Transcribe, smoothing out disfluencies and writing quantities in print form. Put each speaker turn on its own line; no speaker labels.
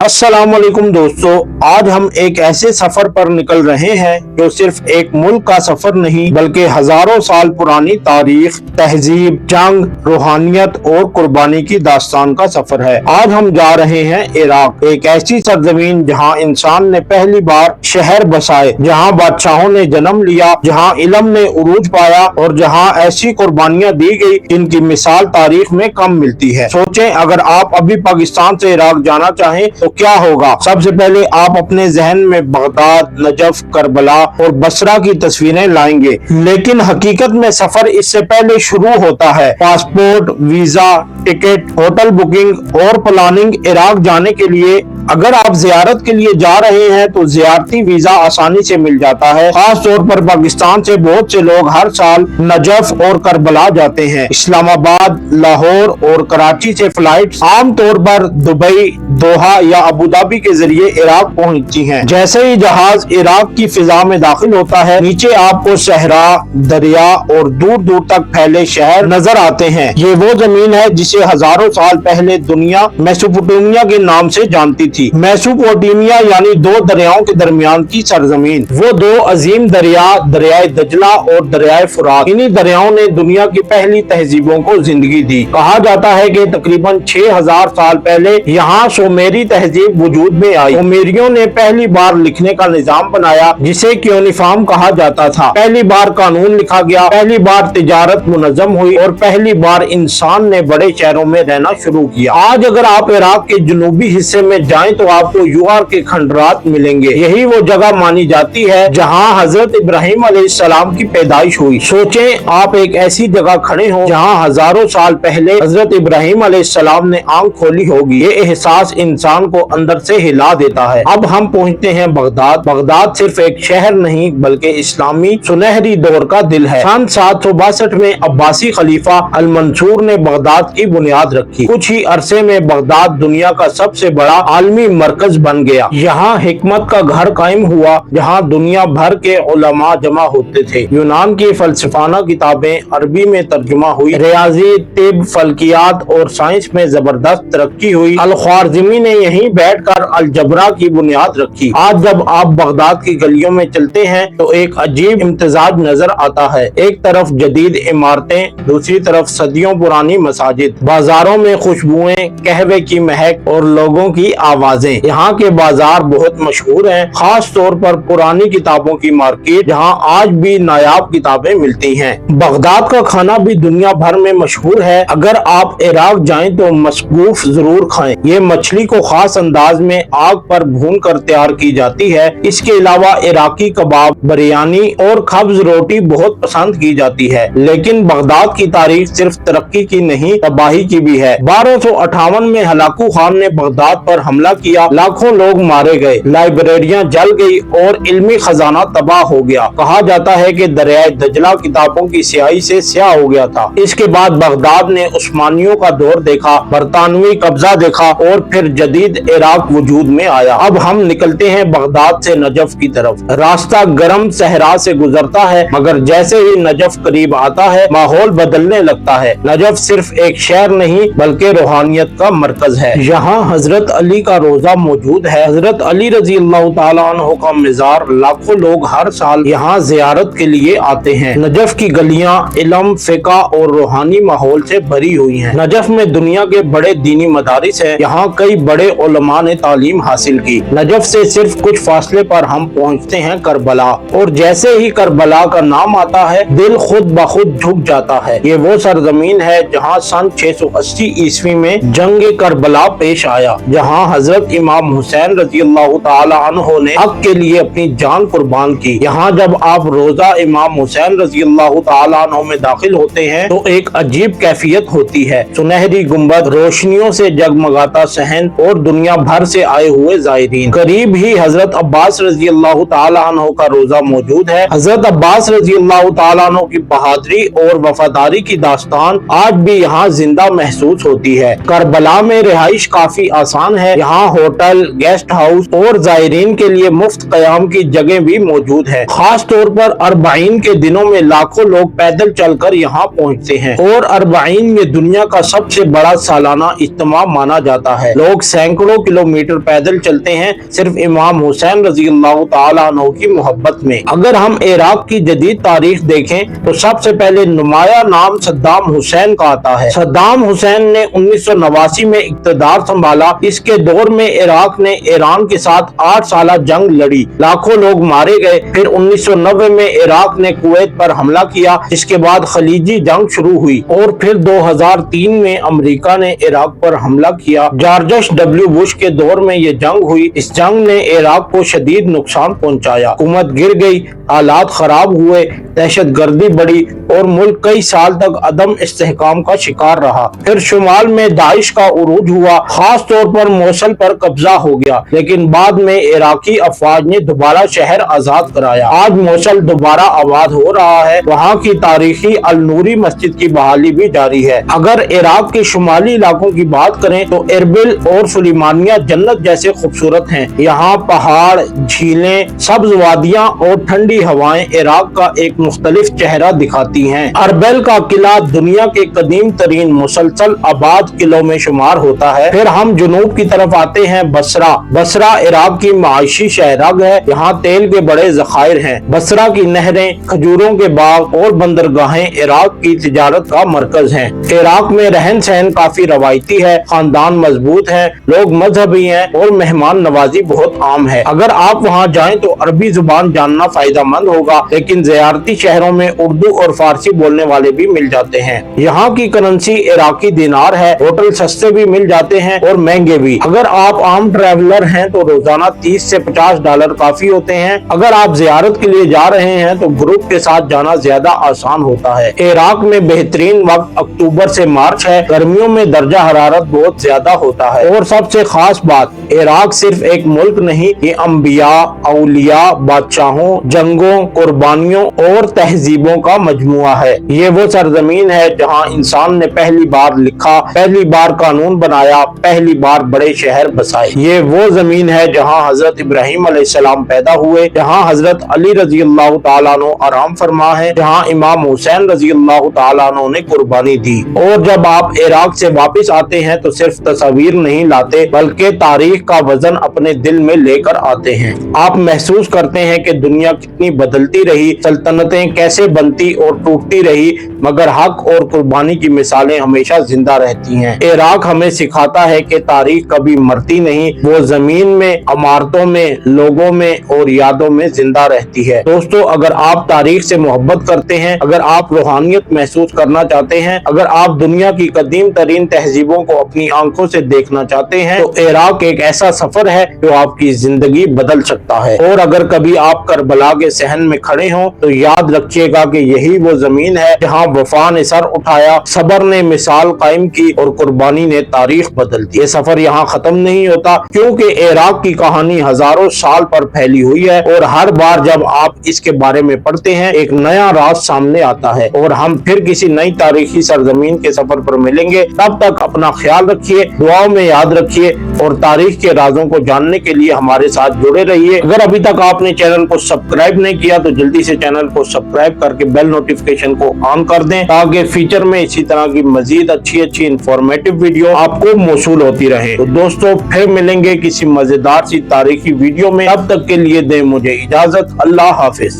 अस्सलाम वालेकुम दोस्तों, आज हम एक ऐसे सफर पर निकल रहे हैं जो सिर्फ एक मुल्क का सफर नहीं बल्कि हजारों साल पुरानी तारीख, तहजीब, जंग, रूहानियत और कुर्बानी की दास्तान का सफर है। आज हम जा रहे हैं इराक, एक ऐसी सरजमीन जहां इंसान ने पहली बार शहर बसाए, जहां बादशाहों ने जन्म लिया, जहां इल्म ने उरूज पाया और जहां ऐसी कुर्बानियां दी गई जिनकी मिसाल तारीख में कम मिलती है। सोचें, अगर आप अभी पाकिस्तान से इराक जाना चाहें तो क्या होगा। सबसे पहले आप अपने जहन में बगदाद, नजफ, करबला और बसरा की तस्वीरें लाएंगे, लेकिन हकीकत में सफर इससे पहले शुरू होता है। Passport, visa, ticket, hotel booking और प्लानिंग। इराक जाने के लिए अगर आप जियारत के लिए जा रहे हैं तो जियारती वीजा आसानी से मिल जाता है। खास तौर पर पाकिस्तान से बहुत से लोग हर साल नजफ और करबला जाते हैं। इस्लामाबाद, लाहौर और कराची से फ्लाइट्स आमतौर पर दुबई, दोहा या अबू धाबी के जरिए इराक पहुंचती हैं। जैसे ही जहाज इराक की फिजा में दाखिल होता है, नीचे आपको सहरा, दरिया और दूर दूर तक फैले शहर नजर आते हैं। ये वो जमीन है जिसे हजारों साल पहले दुनिया मेसोपोटामिया के नाम से जानती थी। मेसोपोटामिया यानी दो दरियाओं के दरमियान की सरजमीन। वो दो अजीम दरिया, दरियाए दजला और दरियाए फुरात, इन्हीं दरियाओं ने दुनिया की पहली तहजीबों को जिंदगी दी। कहा जाता है कि तकरीबन 6000 साल पहले यहाँ सुमेरी तहजीब वजूद में आई। सुमेरियों ने पहली बार लिखने का निजाम बनाया जिसे क्यूनिफॉर्म कहा जाता था। पहली बार कानून लिखा गया, पहली बार तिजारत मुनज़्ज़म हुई और पहली बार इंसान ने बड़े शहरों में रहना शुरू किया। आज अगर आप इराक के जनूबी हिस्से में जाएं तो आपको यूआर के खंडरात मिलेंगे। यही वो जगह मानी जाती है जहां हजरत इब्राहिम अलैहिस्सलाम की पैदाइश हुई। सोचें, आप एक ऐसी जगह खड़े हो जहां हजारों साल पहले हजरत इब्राहिम अलैहिस्सलाम ने आंख खोली होगी। ये एहसास इंसान को अंदर से हिला देता है। अब हम पहुंचते हैं बगदाद। बगदाद सिर्फ एक शहर नहीं बल्कि इस्लामी सुनहरी दौर का दिल है। सन 762 में अब्बासी खलीफा अल मंसूर ने बगदाद की बुनियाद रखी। कुछ ही अरसे में बगदाद दुनिया का सबसे बड़ा आलमी मरकज बन गया। यहाँ हिकमत का घर कायम हुआ, जहाँ दुनिया भर के उलमा जमा होते थे। यूनान की फलसफाना किताबें अरबी में तर्जुमा हुई। रियाजी, तिब, फल्कियात और साइंस में जबरदस्त तरक्की हुई। अल ख्वारिज़मी ने यहीं बैठकर अलजबरा की बुनियाद रखी। आज जब आप बगदाद की गलियों में चलते हैं तो एक अजीब इम्तिजाज नजर आता है। एक तरफ जदीद इमारतें, दूसरी तरफ सदियों पुरानी मसाजिद। बाजारों में खुशबुएं, कहवे की महक और लोगों की आवाजें। यहाँ के बाजार बहुत मशहूर हैं, खास तौर पर पुरानी किताबों की मार्केट जहाँ आज भी नायाब किताबें मिलती हैं। बगदाद का खाना भी दुनिया भर में मशहूर है। अगर आप इराक जाएं तो मसगूफ जरूर खाएं। ये मछली को खास अंदाज में आग पर भून कर तैयार की जाती है। इसके अलावा इराकी कबाब, बिरयानी और खब्ज रोटी बहुत पसंद की जाती है। लेकिन बगदाद की तारीख सिर्फ तरक्की की नहीं, तबाही की भी है। 1258 में हलाकू खान ने बगदाद पर हमला किया, लाखों लोग मारे गए, लाइब्रेरियां जल गई और इल्मी खजाना तबाह हो गया। कहा जाता है कि दरियाए दजला किताबों की स्याही से स्याह हो गया था। इसके बाद बगदाद ने उस्मानियों का दौर देखा, बरतानवी कब्जा देखा और फिर जदीद इराक वजूद में आया। अब हम निकलते हैं बगदाद से नजफ की तरफ। रास्ता गर्म सहरा से गुजरता है, मगर जैसे ही नजफ करीब आता है माहौल बदलने लगता है। नजफ सिर्फ एक शहर नहीं बल्कि रूहानियत का मरकज है। यहाँ हजरत अली का रोजा मौजूद है। हजरत अली रजी अल्लाह तआला अन्हु का मज़ार, लाखों लोग हर साल यहाँ जियारत के लिए आते हैं। नजफ की गलियाँ इल्म, फिका और रूहानी माहौल से भरी हुई हैं। नजफ में दुनिया के बड़े दीनी मदारिस हैं। यहाँ कई बड़े उलमा ने तालीम हासिल की। नजफ से सिर्फ कुछ फासले पर हम पहुँचते हैं करबला, और जैसे ही करबला का नाम आता है दिल खुद ब खुद झुक जाता है। ये वो सरजमीन है जहाँ सन 680 ईस्वी में जंग करबला पेश आया, जहाँ हजरत इमाम हुसैन रजी अल्लाह तआला अन्हु ने हक के लिए अपनी जान कुर्बान की। यहाँ जब आप रोजा इमाम हुसैन रजी अल्लाह तआला अन्हु में दाखिल होते हैं तो एक अजीब कैफियत होती है। सुनहरी गुंबद, रोशनियों से जगमगाता सहन और दुनिया भर से आए हुए जायरीन। करीब ही हजरत अब्बास रजी अल्लाह तआला अन्हु का रोजा मौजूद है। हजरत अब्बास रजी अल्लाह तआला अन्हु की बहादुरी और वफादारी की दास्तान आज भी यहाँ जिंदा महसूस होती है। करबला में रिहाइश काफी आसान है। यहाँ यहाँ होटल, गेस्ट हाउस और जायरीन के लिए मुफ्त कयाम की जगह भी मौजूद है। खास तौर पर अरबाइन के दिनों में लाखों लोग पैदल चलकर यहाँ पहुँचते हैं और अरबाइन ये दुनिया का सबसे बड़ा सालाना इज्तिमा माना जाता है। लोग सैकड़ों किलोमीटर पैदल चलते हैं सिर्फ इमाम हुसैन रज़ियल्लाहु ताला अन्हु की मोहब्बत में। अगर हम इराक की जदीद तारीख देखें तो सबसे पहले नुमाया नाम सद्दाम हुसैन का आता है। सद्दाम हुसैन ने 1989 में इक़्तिदार संभाला। इसके दौर में इराक ने ईरान के साथ 8 साल जंग लड़ी, लाखों लोग मारे गए। फिर 1990 में इराक ने कुवैत पर हमला किया, जिसके बाद खलीजी जंग शुरू हुई और फिर 2003 में अमेरिका ने इराक पर हमला किया। जॉर्ज डब्ल्यू बुश के दौर में ये जंग हुई। इस जंग ने इराक को शदीद नुकसान पहुंचाया, हुकूमत गिर गई, हालात खराब हुए, दहशत गर्दी बढ़ी और मुल्क कई साल तक अदम इस्तेहकाम का शिकार रहा। फिर शुमाल में दाइश का उरूज हुआ, खास तौर पर मोसल पर कब्जा हो गया, लेकिन बाद में इराकी अफवाज ने दोबारा शहर आजाद कराया। आज मोसल दोबारा आबाद हो रहा है। वहाँ की तारीखी अल नूरी मस्जिद की बहाली भी जारी है। अगर इराक के शुमाली इलाकों की बात करें तो एरबिल और सुलेमानिया जन्नत जैसे खूबसूरत हैं। यहाँ पहाड़, झीलें, सब्ज वादियाँ और ठंडी हवाएं इराक का एक मुख्तलिफ चेहरा दिखाती हैं। अरबिल का किला दुनिया के कदीम तरीन मुसलसल आबाद किलों में शुमार होता है। फिर हम जुनूब की तरफ आते हैं। बसरा इराक की माशी शहरग है। यहाँ तेल के बड़े ज़खायर हैं। बसरा की नहरें, खजूरों के बाग और बंदरगाहें इराक की तिजारत का मरकज हैं। इराक में रहन सहन काफी रवायती है, खानदान मजबूत है, लोग मजहबी हैं और मेहमान नवाजी बहुत आम है। अगर आप वहाँ जाएं तो अरबी जुबान जानना फायदेमंद होगा, लेकिन ज़ियारती शहरों में उर्दू और फारसी बोलने वाले भी मिल जाते हैं। यहाँ की करेंसी इराकी दिनार है। होटल सस्ते भी मिल जाते हैं और महंगे भी। अगर आप आम ट्रैवलर हैं तो रोजाना 30 से 50 डॉलर काफी होते हैं। अगर आप जियारत के लिए जा रहे हैं तो ग्रुप के साथ जाना ज्यादा आसान होता है। इराक में बेहतरीन वक्त अक्टूबर से मार्च है। गर्मियों में दर्जा हरारत बहुत ज्यादा होता है। और सबसे खास बात, इराक सिर्फ एक मुल्क नहीं, ये अंबिया, औलिया, बादशाहों, जंगों, कुर्बानियों और तहजीबों का मजमुआ है। ये वो सरजमीन है जहाँ इंसान ने पहली बार लिखा, पहली बार कानून बनाया, पहली बार बड़े शहर बसाए। ये वो जमीन है जहाँ हजरत इब्राहिम अलैहिस्सलाम पैदा हुए, जहाँ हजरत अली रज़ियल्लाहु ताला अन्हु आराम फरमा है, जहाँ इमाम हुसैन रज़ियल्लाहु ताला अन्हु ने कुर्बानी दी। और जब आप इराक से वापस आते हैं तो सिर्फ तस्वीर नहीं लाते, बल्कि तारीख का वजन अपने दिल में लेकर आते हैं। आप महसूस करते हैं कि दुनिया कितनी बदलती रही, सल्तनतें कैसे बनती और टूटती रही, मगर हक और कुर्बानी की मिसालें हमेशा जिंदा रहती हैं। इराक हमें सिखाता है कि तारीख कभी मरती नहीं, वो जमीन में, इमारतों में, लोगों में और यादों में जिंदा रहती है। दोस्तों, अगर आप तारीख से मोहब्बत करते हैं, अगर आप रूहानियत महसूस करना चाहते हैं, अगर आप दुनिया की कदीम तरीन तहजीबों को अपनी आंखों से देखना चाहते हैं, तो इराक एक ऐसा सफर है जो आपकी जिंदगी बदल सकता है। और अगर कभी आप करबला के सहन में खड़े हों तो याद रखिएगा कि यही वो जमीन है जहाँ वफा ने सर उठाया, सबर ने मिसाल कायम की और कुर्बानी ने तारीख बदल दी। ये सफर यहाँ खत्म नहीं होता, क्योंकि इराक की कहानी हजारों साल पर फैली हुई है और हर बार जब आप इसके बारे में पढ़ते हैं एक नया राज सामने आता है। और हम फिर किसी नई तारीखी सरजमीन के सफर पर मिलेंगे। तब तक अपना ख्याल रखिए, दुआओं में याद रखिए और तारीख के राजों को जानने के लिए हमारे साथ जुड़े रहिए। अगर अभी तक आपने चैनल को सब्सक्राइब नहीं किया तो जल्दी से चैनल को सब्सक्राइब करके बेल नोटिफिकेशन को ऑन कर दें, ताकि फ्यूचर में इसी तरह की मजीद अच्छी इंफॉर्मेटिव वीडियो आपको मौसूल होती रहे। तो दोस्तों, फिर मिलेंगे किसी मजेदार सी तारीखी वीडियो में। तब तक के लिए दें मुझे इजाजत। अल्लाह हाफिज।